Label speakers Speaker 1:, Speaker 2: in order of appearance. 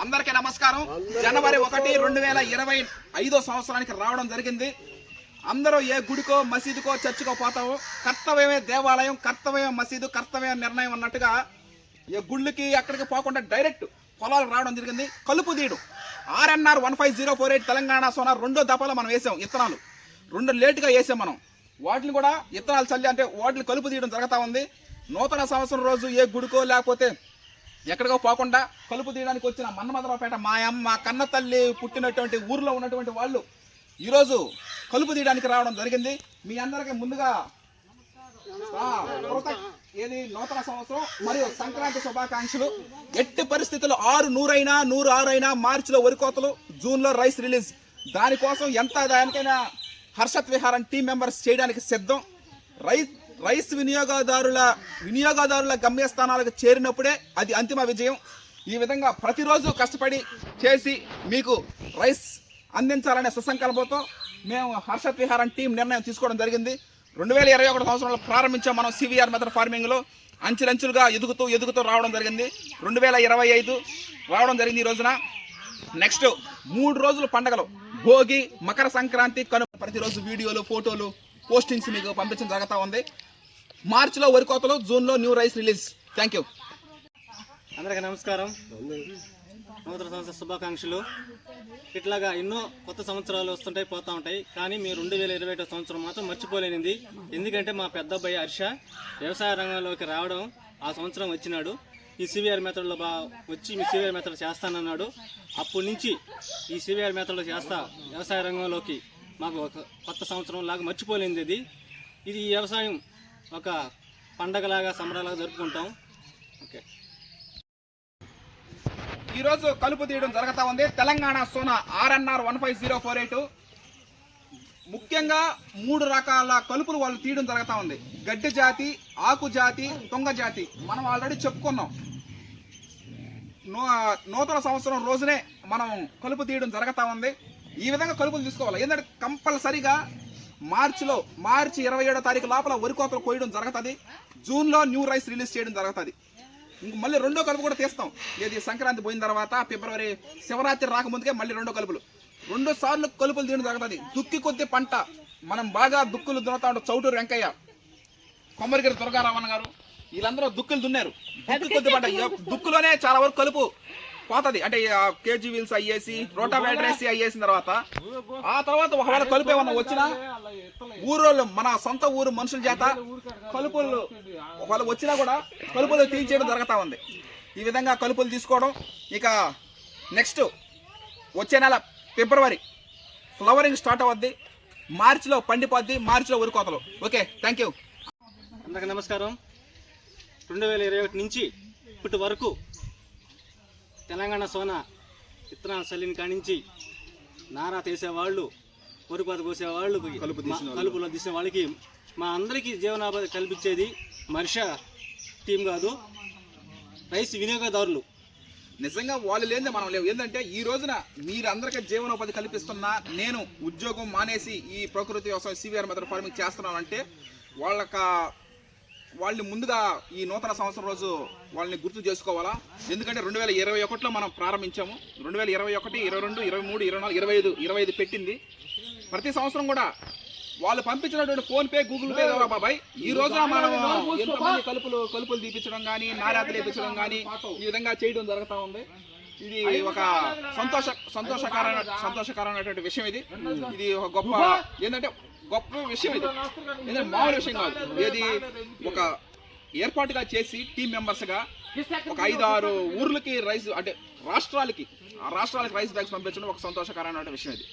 Speaker 1: అందరికీ నమస్కారం. జనవరి 1, 2025 సంవత్సరానికి రావడం జరిగింది. అందరూ ఏ గుడికో మసీదుకో చర్చికో పోతావు. కర్తవ్యమే దేవాలయం, కర్తవ్యమే మసీదు, కర్తవ్యమే నిర్ణయం అన్నట్టుగా ఏ గుళ్ళకి అక్కడికి పోకుండా డైరెక్ట్ పొలాలకు రావడం జరిగింది. కలుపు తీయడం RNR 15048 తెలంగాణ సోనా 2వ దఫాలో మనం వేసాం. ఇత్తనాలు 2 లేటుగా వేసాం మనం. వాటిని కూడా ఇత్తనాలు చల్లి అంటే వాటిని కలుపు తీయడం జరుగుతూ ఉంది. నూతన సంవత్సరం రోజు ఏ గుడికో లేకపోతే ఎక్కడికో పోకుండా కలుపు తీయడానికి వచ్చిన మన్నమదరావుపేట మా అమ్మ కన్న తల్లి పుట్టినటువంటి ఊర్లో ఉన్నటువంటి వాళ్ళు ఈరోజు కలుపు తీయడానికి రావడం జరిగింది. మీ అందరికీ ముందుగా నూతన సంవత్సరం మరియు సంక్రాంతి శుభాకాంక్షలు. ఎట్టి పరిస్థితుల్లో 100 అయినా 106 అయినా మార్చిలో వరి కోతలు, జూన్లో రైస్ రిలీజ్. దానికోసం ఎంత దానికైనా హర్షత్ విహారం టీం మెంబర్స్ చేయడానికి సిద్ధం. రైస్ వినియోగదారుల గమ్యస్థానాలకు చేరినప్పుడే అది అంతిమ విజయం. ఈ విధంగా ప్రతిరోజు కష్టపడి చేసి మీకు రైస్ అందించాలనే సుసంకల్పంతో మేము హర్షత్ విహారం టీం నిర్ణయం తీసుకోవడం జరిగింది. 2021 సంవత్సరంలో ప్రారంభించాం మనం CVR మెథడ్ ఫార్మింగ్లో. అంచెలంచులుగా ఎదుగుతూ రావడం జరిగింది. 2025 రావడం జరిగింది. ఈ రోజున నెక్స్ట్ 3 రోజులు పండగలు, భోగి, మకర సంక్రాంతి, కనుమ. ప్రతిరోజు వీడియోలు, ఫోటోలు, పోస్టింగ్స్ మీకు పంపించడం జరుగుతూ ఉంది. మార్చిలో వరి కోతలు, జూన్లో new rice release. Thank you.
Speaker 2: అందరికీ నమస్కారం. నూతన సంవత్సర శుభాకాంక్షలు. ఇట్లాగా ఎన్నో కొత్త సంవత్సరాలు వస్తుంటాయి, పోతూ ఉంటాయి. కానీ మీరు 2021 సంవత్సరం మాత్రం మర్చిపోలేనిది. ఎందుకంటే మా పెద్ద అబ్బాయి హర్ష వ్యవసాయ రంగంలోకి రావడం ఆ సంవత్సరం వచ్చినాడు. ఈ CVR మెథడ్లో వచ్చి మీ CVR మెథడ్ చేస్తానన్నాడు. అప్పటి నుంచి ఈ CVR మెథడ్లో చేస్తా వ్యవసాయ రంగంలోకి మాకు ఒక కొత్త సంవత్సరం లాగా మర్చిపోలేనిది. ఇది వ్యవసాయం ఒక పండగలాగా సంబరాలాగా జరుపుకుంటాం. ఓకే.
Speaker 1: ఈరోజు కలుపు తీయడం జరుగుతూ ఉంది. తెలంగాణ సోనా RNR 15048. ముఖ్యంగా 3 రకాల కలుపులు వాళ్ళు తీయడం జరుగుతూ ఉంది. గడ్డి జాతి, ఆకు జాతి, తుంగ జాతి. మనం ఆల్రెడీ చెప్పుకున్నాం. నూతన సంవత్సరం రోజునే మనం కలుపు తీయడం జరుగుతూ ఉంది. ఈ విధంగా కలుపులు తీసుకోవాలి. ఎందుకంటే కంపల్సరీగా మార్చి 27వ తారీఖు లోపల వరి కోతలు కోయడం జరుగుతుంది. జూన్లో న్యూ రైస్ రిలీజ్ చేయడం జరుగుతుంది. ఇంక మళ్ళీ 2వ కలుపు కూడా తీస్తాం. ఏది సంక్రాంతి పోయిన తర్వాత ఫిబ్రవరి శివరాత్రి రాకముందుకే మళ్ళీ 2వ కలుపులు 2 సార్లు కలుపులు తీయడం జరుగుతుంది. దుక్కి కొద్ది పంట మనం బాగా దుక్కులు దున్నుతా ఉంటాం. చౌటూరు వెంకయ్య, కొమ్మరిగిరి దుర్గారామన్ గారు వీళ్ళందరూ దుక్కులు దున్నారు. దుక్కి కొద్ది పంట దుక్కులోనే చాలా వరకు కలుపు పోతుంది. అంటే కేజీ వీల్స్ అయ్యేసి రోటావేటర్ వేసి అయ్యేసిన తర్వాత ఆ తర్వాత ఒకవేళ కలుపు ఏమన్నా వచ్చినా ఊరోళ్ళు మన సొంత ఊరు మనుషుల చేత కలుపులు ఒకవేళ వచ్చినా కూడా కలుపులు తీయించేయడం జరుగుతూ ఉంది. ఈ విధంగా కలుపులు తీసుకోవడం. ఇక నెక్స్ట్ వచ్చే నెల ఫిబ్రవరి ఫ్లవరింగ్ స్టార్ట్ అవుద్ది. మార్చిలో పండిపోద్ది. మార్చిలో వరి కోతలు. Okay, thank you.
Speaker 2: అందరికీ నమస్కారం. 2021 నుంచి ఇప్పటి వరకు తెలంగాణ సోనా విత్తనాలు చల్లిన కానించి నారా తీసేవాళ్ళు, వరి కోత కోసేవాళ్ళు, కలుపులో తీసే వాళ్ళకి మా అందరికీ జీవనోపాధి కల్పించేది మర్ష టీం కాదు, రైస్ వినియోగదారులు.
Speaker 1: నిజంగా వాళ్ళు లేదే మనం లేవు. ఏంటంటే ఈ రోజున మీరందరికీ జీవనోపాధి కల్పిస్తున్నా నేను ఉద్యోగం మానేసి ఈ ప్రకృతి వ్యవసాయం CVR మెథడ్ ఫార్మింగ్ చేస్తున్నానంటే వాళ్ళని ముందుగా ఈ నూతన సంవత్సరం రోజు వాళ్ళని గుర్తు చేసుకోవాలా. ఎందుకంటే 2021లో మనం ప్రారంభించాము. 2021, 22, 23, 24, 25 పెట్టింది. ప్రతి సంవత్సరం కూడా వాళ్ళు పంపించినటువంటి ఫోన్పే, గూగుల్ పే ద్వారా బాబాయ్ ఈ రోజున మనం ఎంతమంది కలుపులు తీపించడం కానీ, నారాతలు వేయించడం కానీ ఈ విధంగా చేయడం జరుగుతూ ఉంది. ఇది ఒక సంతోషకరమైనటువంటి విషయం. ఇది ఒక గొప్ప విషయం. ఇది ఎందుకంటే మామూలు విషయం కాదు. ఏది ఒక ఏర్పాటుగా చేసి టీం మెంబర్స్గా ఒక 5-6 ఊర్లకి రైస్ అంటే రాష్ట్రాలకి రైస్ బ్యాగ్స్ పంపించడం ఒక సంతోషకరమైన విషయం ఇది.